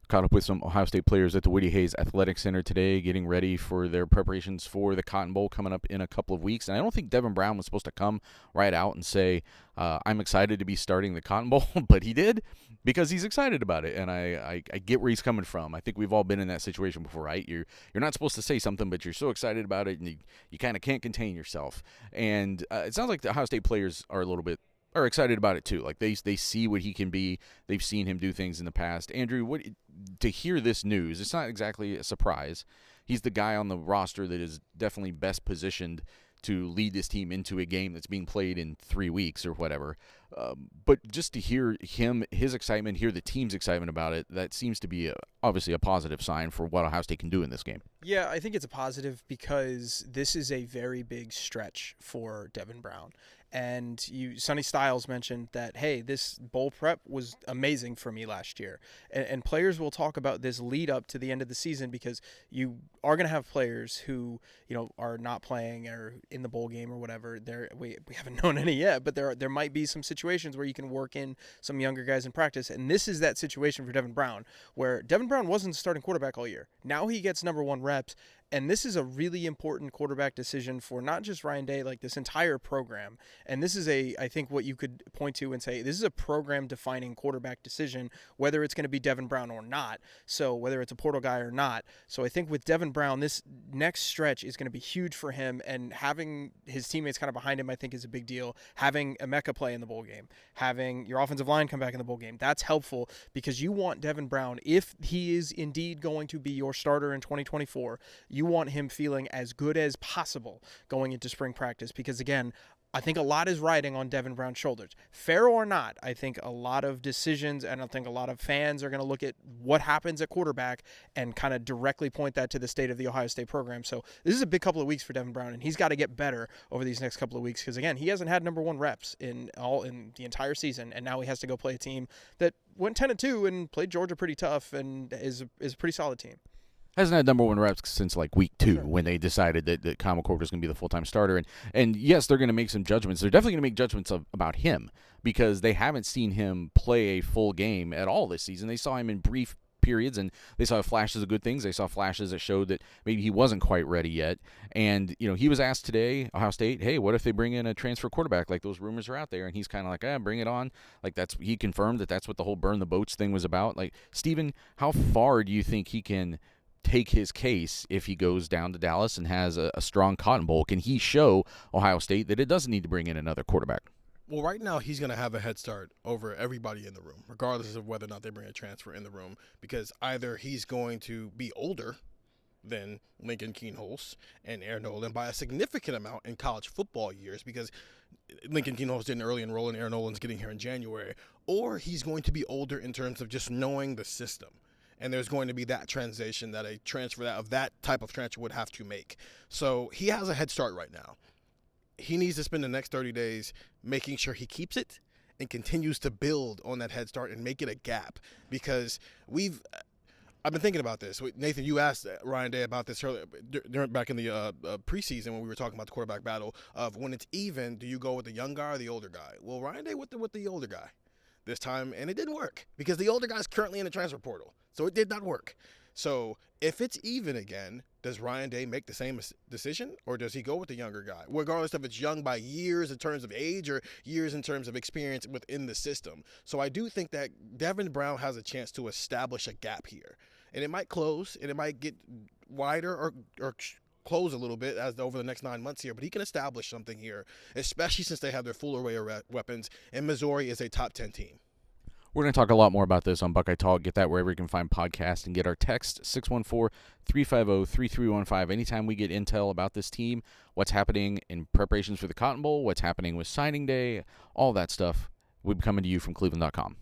Caught up with some Ohio State players at the Woody Hayes Athletic Center today, getting ready for their preparations for the Cotton Bowl coming up in a couple of weeks. And I don't think Devin Brown was supposed to come right out and say, I'm excited to be starting the Cotton Bowl, but he did because he's excited about it. And I get where he's coming from. I think we've all been in that situation before, right? You're not supposed to say something, but you're so excited about it, and you kind of can't contain yourself. And it sounds like the Ohio State players are excited about it too. Like they see what he can be. They've seen him do things in the past. Andrew, to hear this news, it's not exactly a surprise. He's the guy on the roster that is definitely best positioned to lead this team into a game that's being played in 3 weeks or whatever. But just to hear his excitement, hear the team's excitement about it, that seems to be obviously a positive sign for what Ohio State can do in this game. Yeah, I think it's a positive because this is a very big stretch for Devin Brown. And Sonny Styles mentioned that, hey, this bowl prep was amazing for me last year. And players will talk about this lead up to the end of the season because you are going to have players who, are not playing or in the bowl game or whatever. We haven't known any yet, but there might be some situations where you can work in some younger guys in practice. And this is that situation for Devin Brown, where Devin Brown wasn't starting quarterback all year. Now he gets number one reps. And this is a really important quarterback decision for not just Ryan Day, like this entire program. And this is I think what you could point to and say, this is a program-defining quarterback decision, whether it's going to be Devin Brown or not. So whether it's a portal guy or not. So I think with Devin Brown, this next stretch is going to be huge for him. And having his teammates kind of behind him, I think, is a big deal. Having Emeka play in the bowl game, having your offensive line come back in the bowl game, that's helpful because you want Devin Brown, if he is indeed going to be your starter in 2024, you want him feeling as good as possible going into spring practice because, again, I think a lot is riding on Devin Brown's shoulders. Fair or not, I think a lot of decisions, and I think a lot of fans are going to look at what happens at quarterback and kind of directly point that to the state of the Ohio State program. So this is a big couple of weeks for Devin Brown, and he's got to get better over these next couple of weeks because, again, he hasn't had number one reps in the entire season, and now he has to go play a team that went 10-2 and played Georgia pretty tough and is a pretty solid team. Hasn't had number one reps since like week 2 when they decided that Kyle McCord was going to be the full-time starter. And yes, they're going to make some judgments. They're definitely going to make judgments about him because they haven't seen him play a full game at all this season. They saw him in brief periods, and they saw flashes of good things. They saw flashes that showed that maybe he wasn't quite ready yet. And, he was asked today, Ohio State, hey, what if they bring in a transfer quarterback? Like, those rumors are out there. And he's kind of like, bring it on. Like, he confirmed that's what the whole burn the boats thing was about. Like, Steven, how far do you think he can take his case if he goes down to Dallas and has a strong Cotton Bowl? Can he show Ohio State that it doesn't need to bring in another quarterback? Well, right now he's going to have a head start over everybody in the room, regardless of whether or not they bring a transfer in the room, because either he's going to be older than Lincoln Kienholz and Aaron Nolan by a significant amount in college football years, because Lincoln Kienholz didn't early enroll and Aaron Nolan's getting here in January, or he's going to be older in terms of just knowing the system. And there's going to be that transition that a transfer of that type of transfer would have to make. So he has a head start right now. He needs to spend the next 30 days making sure he keeps it and continues to build on that head start and make it a gap. Because I've been thinking about this. Nathan, you asked Ryan Day about this earlier, back in the preseason when we were talking about the quarterback battle of when it's even, do you go with the young guy or the older guy? Well, Ryan Day went with the older guy this time, and it didn't work because the older guy's currently in the transfer portal. So it did not work. So if it's even again, does Ryan Day make the same decision, or does he go with the younger guy, regardless if it's young by years in terms of age or years in terms of experience within the system? So I do think that Devin Brown has a chance to establish a gap here, and it might close, and it might get wider or close a little bit over the next 9 months here, but he can establish something here, especially since they have their full array of weapons, and Missouri is a top 10 team. We're going to talk a lot more about this on Buckeye Talk. Get that wherever you can find podcasts, and get our text 614-350-3315. Anytime we get intel about this team, what's happening in preparations for the Cotton Bowl, what's happening with signing day, all that stuff, we'll be coming to you from cleveland.com.